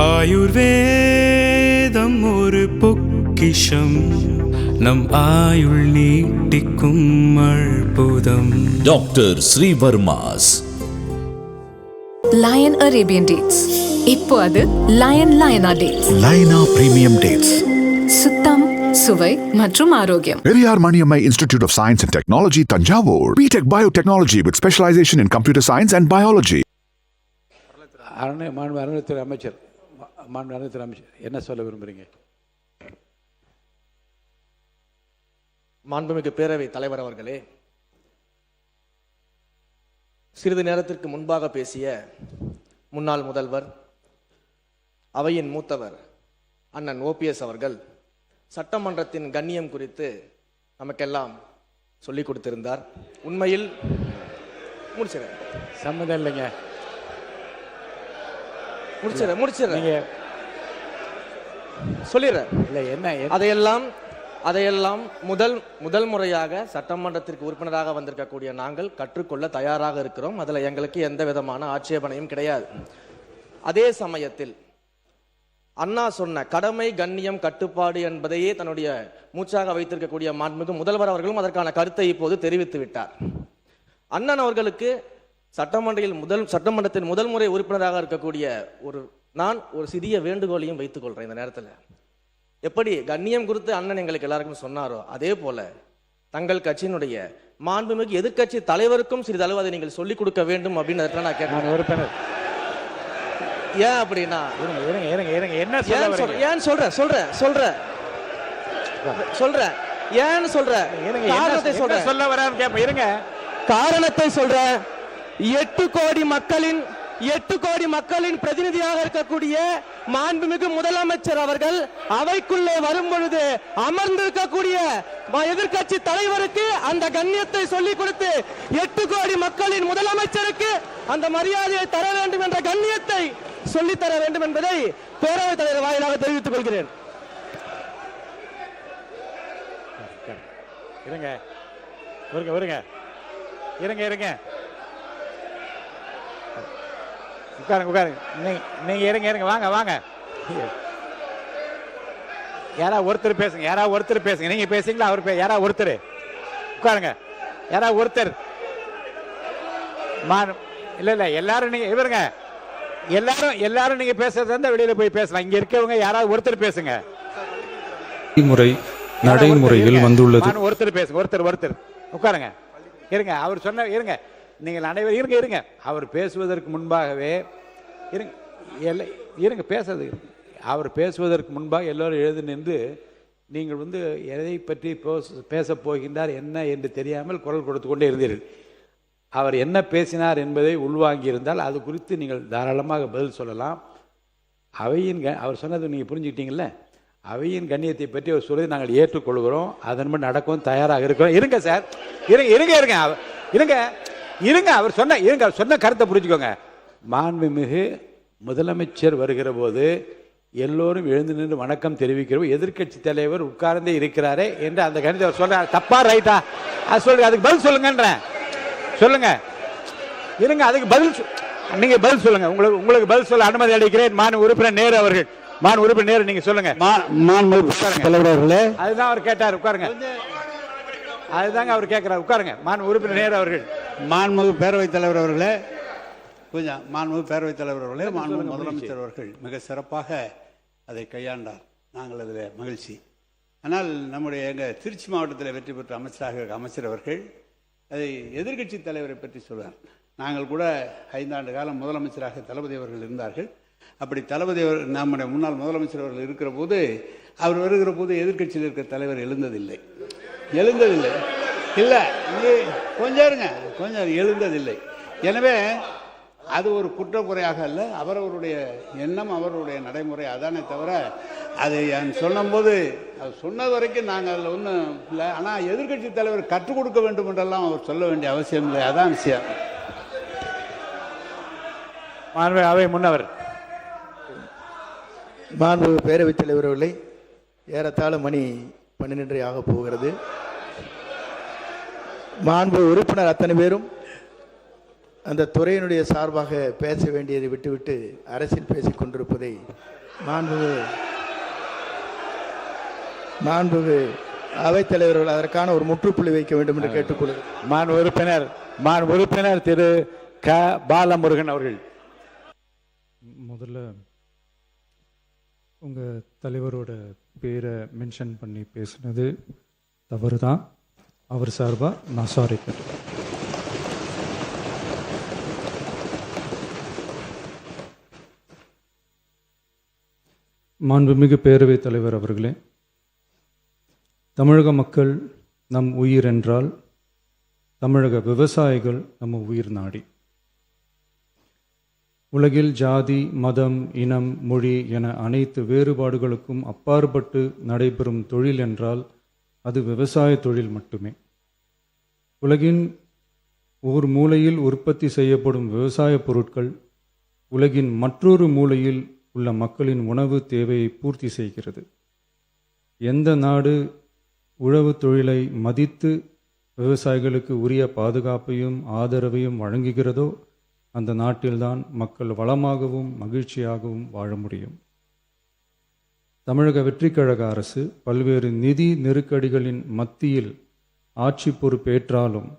ஆயுர்வேதம் ஒரு பொக்கிஷம், நம் ஆயுள் நீட்டிக்கும் அற்புதம். Doctor Srivarmas lion Arabian dates. இப்போ அது லயனா டேட்ஸ். லயனா பிரீமியம் டேட்ஸ். சுத்தம், சுவை மற்றும் ஆரோக்கியம். Periyar Maniammai institute of science and technology, Thanjavur. BTech biotechnology with specialization in computer science and biology. அறநிலையத்துறை அமைச்சர் என்ன சொல்ல விரும்புறீங்க? மாண்புமிகு பேரவை தலைவர் அவர்களே, சிறிது நேரத்திற்கு முன்பாக பேசிய முன்னாள் முதல்வர், அவையின் மூத்தவர் அண்ணன் ஓபிஎஸ் அவர்கள் சட்டமன்றத்தின் கண்ணியம் குறித்து நமக்கெல்லாம் சொல்லிக் கொடுத்திருந்தார். உண்மையில் முடிச்சிடறேன், சம்மதம் இல்லைங்க, முடிச்சிடறேன் சொல்லிடுறேன். இல்லை என்ன அதையெல்லாம் முதல் முறையாக சட்டமன்றத்திற்கு உறுப்பினராக வந்திருக்கக்கூடிய நாங்கள் கற்றுக்கொள்ள தயாராக இருக்கிறோம். அதில் எங்களுக்கு எந்த விதமான ஆட்சேபனையும் கிடையாது. அதே சமயத்தில் அண்ணா சொன்ன கடமை, கண்ணியம், கட்டுப்பாடு என்பதையே தன்னுடைய மூச்சாக வைத்திருக்கக்கூடிய மாண்புமிகு முதல்வர் அவர்களும் அதற்கான கருத்தை இப்போது தெரிவித்து விட்டார். அண்ணன் அவர்களுக்கு சட்டமன்றத்தின் முதல் முறை உறுப்பினராக இருக்கக்கூடிய நான் ஒரு சிறிய வேண்டுகோளையும் வைத்துக் கொள்றேன். இந்த நேரத்தில் எப்படி கண்ணியம் குறித்து அண்ணன் எங்களுக்கு எல்லாருக்கும் சொன்னாரோ, அதே போல தங்கள் கட்சியினுடைய மாண்புமிகு எதிர்கட்சி தலைவருக்கும் சிறிதளவு அதை நீங்கள் சொல்லிக் கொடுக்க வேண்டும் அப்படின்னு நான் கேட்கிறேன். உறுப்பினர் ஏன் அப்படின்னா என்ன ஏன் சொல்றேன் காரணத்தை சொல்றேன். 8 கோடி மக்களின் பிரதிநிதியாக இருக்கக்கூடிய மாண்புமிகு முதலமைச்சர் அவர்கள் அவைக்குள்ளே வரும் பொழுது அமர்ந்திருக்கக்கூடிய எதிர்கட்சி தலைவருக்கு அந்த கண்ணியத்தை சொல்லிக் கொடுத்து 8 கோடி மக்களின் முதலமைச்சருக்கு அந்த மரியாதையை தர வேண்டும் என்ற கண்ணியத்தை சொல்லித்தர வேண்டும் என்பதை பேரவைத் தலைவர் வாயிலாக தெரிவித்துக் கொள்கிறேன். உட்காருங்க. நீங்க இருங்க, வாங்க. யாராவது ஒருத்தர் பேசுங்க. நீங்க பேசுங்களா? அவர் யாராவது ஒருத்தர் உட்காருங்க. யாராவது ஒருத்தர் இல்ல எல்லாரும் நீங்க இவருங்க எல்லாரும் நீங்க பேசுறதா இருந்தா வெளியில போய் பேசலாம். இங்க இருக்கவங்க யாராவது ஒருத்தர் பேசுங்க. நடைமுறையில் வந்துள்ளது. ஒருத்தர் பேசுங்க. ஒருத்தர் உட்காருங்க. இருங்க, அவர் சொன்ன இருங்க. நீங்கள் அனைவரும் இருங்க. அவர் பேசுவதற்கு முன்பாகவே இருங்க பேசுறது. அவர் பேசுவதற்கு முன்பாக எல்லோரும் எழுதி நின்று நீங்கள் எதை பற்றி பேசப் போகின்றார் என்ன என்று தெரியாமல் குரல் கொடுத்து கொண்டே இருந்தீர்கள். அவர் என்ன பேசினார் என்பதை உள்வாங்கி இருந்தால் அது குறித்து நீங்கள் தாராளமாக பதில் சொல்லலாம். அவர் சொன்னது நீங்கள் புரிஞ்சுக்கிட்டீங்கல்ல? அவையின் கண்ணியத்தை பற்றி அவர் சொல்லி நாங்கள் ஏற்றுக்கொள்கிறோம். அதன்படி நடக்கவும் தயாராக இருக்கிறோம். இருங்க சார், இருங்க. அவர் சொன்ன கருத்தை புரிஞ்சுக்கோங்க. மாண்புமிகு முதலமைச்சர் வருகிற போது எல்லோரும் எழுந்து நின்று வணக்கம் தெரிவிக்கிறோம். எதிர்கட்சி தலைவர் உட்கார்ந்தே இருக்கிறாரே என்று அந்த கணிதத்தை அவர் சொல்றாரு. தப்பா ரைட்டா? அது சொல்லுங்க, அதுக்கு பதில் சொல்லுங்கன்றேன். சொல்லுங்க, இருங்க, அதுக்கு பதில் நீங்க பதில் சொல்லுங்க. உங்களுக்கு பதில் சொல்ல அனுமதி அளிக்கிறேன். மாண்பு உறுப்பினர் நேரு அவர்கள். நீங்க சொல்லுங்க. அதுதான் அவர் கேட்டார். உட்காருங்க. அதுதாங்க அவர் கேட்கிறார். உட்காருங்க. மாண்பு உறுப்பினர் நேரு அவர்கள். மாண்புமிகு பேரவைத் தலைவர் அவர்களே, மாண்புமிகு பேரவைத் தலைவர் அவர்களே, மாண்புமிகு முதலமைச்சர் அவர்கள் மிக சிறப்பாக அதை கையாண்டார். நாங்கள் அதில் மகிழ்ச்சி. ஆனால் எங்கள் திருச்சி மாவட்டத்தில் வெற்றி பெற்ற அமைச்சர் அவர்கள் அதை எதிர்கட்சி தலைவரை பற்றி சொல்வார். நாங்கள் கூட 5 ஆண்டு காலம் முதலமைச்சராக தளபதி அவர்கள் இருந்தார்கள். அப்படி தளபதி நம்முடைய முன்னாள் முதலமைச்சர் அவர்கள் இருக்கிற போது, அவர் வருகிற போது எதிர்கட்சியில் இருக்கிற தலைவர் எழுந்ததில்லை. இல்லை, கொஞ்சம் எழுந்ததில்லை. எனவே அது ஒரு குற்றக்குறையாக அல்ல, அவரவருடைய எண்ணம், அவருடைய நடைமுறை. அதானே தவிர அதை சொன்னபோது அது சொன்னது வரைக்கும் நாங்கள் அதில் ஒன்றும் இல்லை. ஆனால் எதிர்கட்சி தலைவர் கற்றுக் கொடுக்க வேண்டும் என்றெல்லாம் அவர் சொல்ல வேண்டிய அவசியம் இல்லை. அதான் விஷயம். அவை முன்னவர் மாண்பு பேரவைத் தலைவர் அவர்களை, ஏறத்தாழ மணி 12 ஆக போகிறது. மாண்பு உறுப்பினர் அத்தனை பேரும் அந்த துறையினுடைய சார்பாக பேச வேண்டியதை விட்டுவிட்டு அரசியல் பேசிக் கொண்டிருப்பதை மாண்புமிகு அவைத்தலைவர்கள் அதற்கான ஒரு முற்றுப்புள்ளி வைக்க வேண்டும் என்று கேட்டுக்கொள்கிறேன். மான் உறுப்பினர் திரு க பாலமுருகன் அவர்கள். முதல்ல உங்கள் தலைவரோட பேரை மென்ஷன் பண்ணி பேசுனது தவறு தான். அவர் சார்பாக நான் சாரி கேட்டேன். மாண்புமிகு பேரவைத் தலைவர் அவர்களே, தமிழக மக்கள் நம் உயிர் என்றால் தமிழக விவசாயிகள் நம்ம உயிர் நாடி. உலகில் ஜாதி, மதம், இனம், மொழி என அனைத்து வேறுபாடுகளுக்கும் அப்பாற்பட்டு நடைபெறும் தொழில் என்றால் அது விவசாய தொழில் மட்டுமே. உலகின் ஒரு மூலையில் உற்பத்தி செய்யப்படும் விவசாய பொருட்கள் உலகின் மற்றொரு மூலையில் உள்ள மக்களின் உணவு தேவையை பூர்த்தி செய்கிறது. எந்த நாடு உழவு தொழிலை மதித்து விவசாயிகளுக்கு உரிய பாதுகாப்பையும் ஆதரவையும் வழங்குகிறதோ அந்த நாட்டில்தான் மக்கள் வளமாகவும் மகிழ்ச்சியாகவும் வாழ முடியும். தமிழக வெற்றிக் கழக அரசு பல்வேறு நிதி நெருக்கடிகளின் மத்தியில் ஆட்சி பொறுப்பேற்றாலும்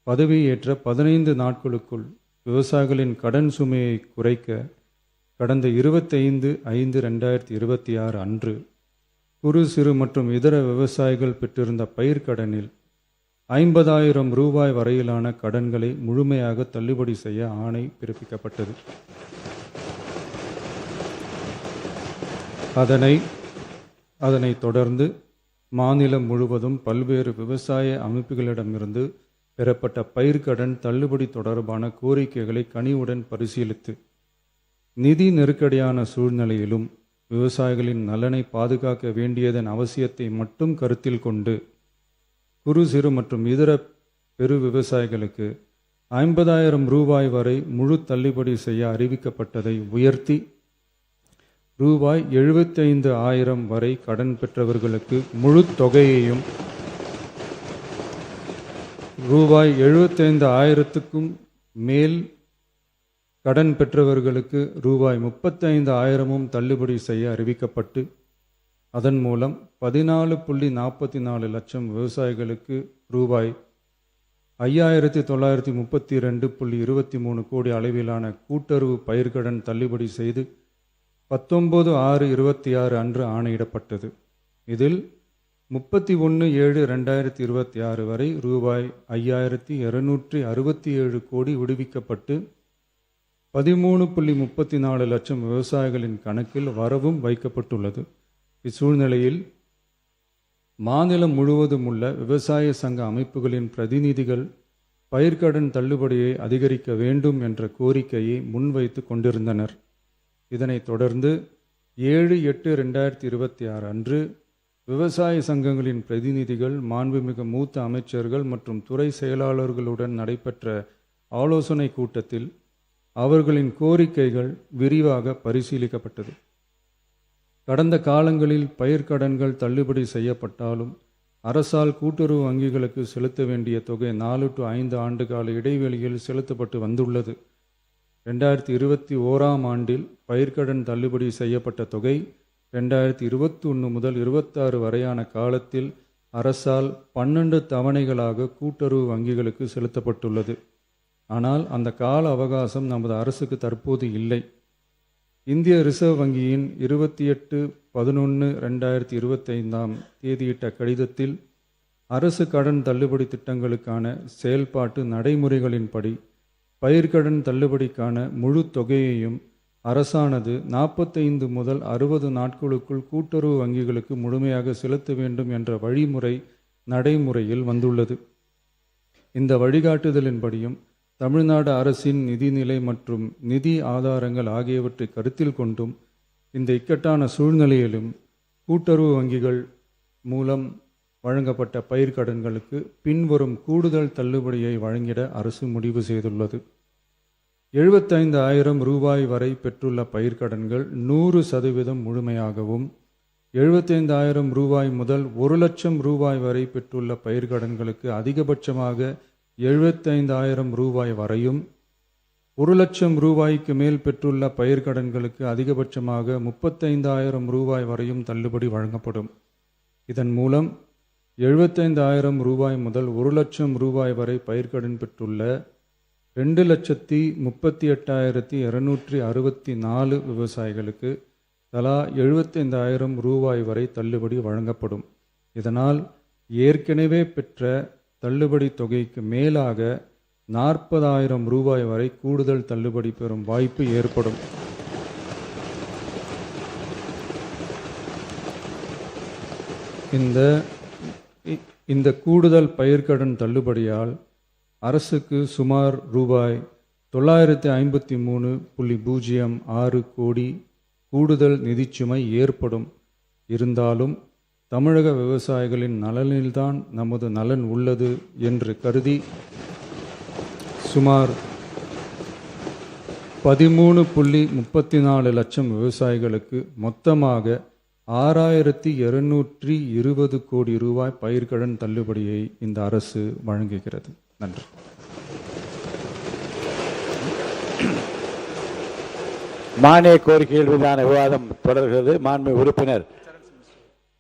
பதவியேற்ற 15 நாட்களுக்குள் விவசாயிகளின் கடன் சுமையை குறைக்க கடந்த 25/5/2026 அன்று குறு சிறு மற்றும் இதர விவசாயிகள் பெற்றிருந்த பயிர்க்கடனில் 50,000 ரூபாய் வரையிலான கடன்களை முழுமையாக தள்ளுபடி செய்ய ஆணை பிறப்பிக்கப்பட்டது. அதனைத் தொடர்ந்து மாநிலம் முழுவதும் பல்வேறு விவசாய அமைப்புகளிடமிருந்து பெறப்பட்ட பயிர்க்கடன் தள்ளுபடி தொடர்பான கோரிக்கைகளை கனிவுடன் பரிசீலித்து நிதி நெருக்கடியான சூழ்நிலையிலும் விவசாயிகளின் நலனை பாதுகாக்க வேண்டியதன் அவசியத்தை மட்டும் கருத்தில் கொண்டு குறு சிறு மற்றும் இதர பெரு விவசாயிகளுக்கு 50,000 ரூபாய் வரை முழு தள்ளுபடி செய்ய அறிவிக்கப்பட்டதை உயர்த்தி ரூபாய் 75,000 வரை கடன் பெற்றவர்களுக்கு முழு தொகையையும் ரூபாய் 75,000க்கும் மேல் கடன் பெற்றவர்களுக்கு ரூபாய் 35,000 தள்ளுபடி செய்ய அறிவிக்கப்பட்டு அதன் மூலம் 14.44 லட்சம் விவசாயிகளுக்கு ரூபாய் 5,932.23 கோடி அளவிலான கூட்டுறவு பயிர்க்கடன் தள்ளுபடி செய்து 19/6/26 அன்று ஆணையிடப்பட்டது. இதில் 31/7/2026 வரை ரூபாய் 5,267 கோடி விடுவிக்கப்பட்டு 13.34 லட்சம் விவசாயிகளின் கணக்கில் வரவும் வைக்கப்பட்டுள்ளது. இச்சூழ்நிலையில் மாநிலம் முழுவதும் உள்ள விவசாய சங்க அமைப்புகளின் பிரதிநிதிகள் பயிர்க்கடன் தள்ளுபடியை அதிகரிக்க வேண்டும் என்ற கோரிக்கையை முன்வைத்து கொண்டிருந்தனர். இதனைத் தொடர்ந்து 7/8/2026 அன்று விவசாய சங்கங்களின் பிரதிநிதிகள் மாண்புமிகு மூத்த அமைச்சர்கள் மற்றும் துறை செயலாளர்களுடன் நடைபெற்ற ஆலோசனை கூட்டத்தில் அவர்களின் கோரிக்கைகள் விரிவாக பரிசீலிக்கப்பட்டது. கடந்த காலங்களில் பயிர்க்கடன்கள் தள்ளுபடி செய்யப்பட்டாலும் அரசால் கூட்டுறவு வங்கிகளுக்கு செலுத்த வேண்டிய தொகை 4 to 5 ஆண்டுகால இடைவெளியில் செலுத்தப்பட்டு வந்துள்ளது. 2021 ஆண்டில் பயிர்க்கடன் தள்ளுபடி செய்யப்பட்ட தொகை 2021 முதல் 26 வரையான காலத்தில் அரசால் 12 தவணைகளாக கூட்டுறவு வங்கிகளுக்கு செலுத்தப்பட்டுள்ளது. ஆனால் அந்த கால அவகாசம் நமது அரசுக்கு தற்போது இல்லை. இந்திய ரிசர்வ் வங்கியின் 28/11/2025 தேதியிட்ட கடிதத்தில் அரசு கடன் தள்ளுபடி திட்டங்களுக்கான செயல்பாட்டு நடைமுறைகளின்படி பயிர்க்கடன் தள்ளுபடிக்கான முழு தொகையையும் அரசானது 45 முதல் 60 நாட்களுக்குள் கூட்டுறவு வங்கிகளுக்கு முழுமையாக செலுத்த வேண்டும் என்ற வழிமுறை நடைமுறையில் வந்துள்ளது. இந்த வழிகாட்டுதலின்படியும் தமிழ்நாடு அரசின் நிதிநிலை மற்றும் நிதி ஆதாரங்கள் ஆகியவற்றை கருத்தில் கொண்டும் இந்த இக்கட்டான சூழ்நிலையிலும் கூட்டுறவு வங்கிகள் மூலம் வழங்கப்பட்ட பயிர்க்கடன்களுக்கு பின்வரும் கூடுதல் தள்ளுபடியை வழங்கிட அரசு முடிவு செய்துள்ளது. 75,000 ரூபாய் வரை பெற்றுள்ள பயிர்க்கடன்கள் 100% முழுமையாகவும், 75,000 ரூபாய் முதல் 1 லட்சம் ரூபாய் வரை பெற்றுள்ள பயிர்க்கடன்களுக்கு அதிகபட்சமாக 75,000 ரூபாய் வரையும், 1,00,000 மேல் பெற்றுள்ள பயிர்க்கடன்களுக்கு அதிகபட்சமாக 35,000 வரையும் தள்ளுபடி வழங்கப்படும். இதன் மூலம் 75,000 முதல் 1,00,000 வரை பயிர்க்கடன் பெற்றுள்ள 2,38,264 விவசாயிகளுக்கு தலா 75,000 வரை தள்ளுபடி வழங்கப்படும். இதனால் ஏற்கனவே பெற்ற தள்ளுபடி தொகைக்கு மேலாக 40,000 வரை கூடுதல் தள்ளுபடி பெறும் வாய்ப்பு ஏற்படும். இந்த கூடுதல் பயிர்க்கடன் தள்ளுபடியால் அரசுக்கு சுமார் ரூபாய் 953.06 கோடி கூடுதல் நிதிச்சுமை ஏற்படும். இருந்தாலும் தமிழக விவசாயிகளின் நலனில்தான் நமது நலன் உள்ளது என்று கருதி சுமார் 13.34 லட்சம் விவசாயிகளுக்கு மொத்தமாக 6,220 கோடி ரூபாய் பயிர்க்கடன் தள்ளுபடியை இந்த அரசு வழங்குகிறது. நன்றி. மானிய கோரிக்கைகள் மீதான விவாதம் தொடர்கிறது. மாண்புமிகு உறுப்பினர்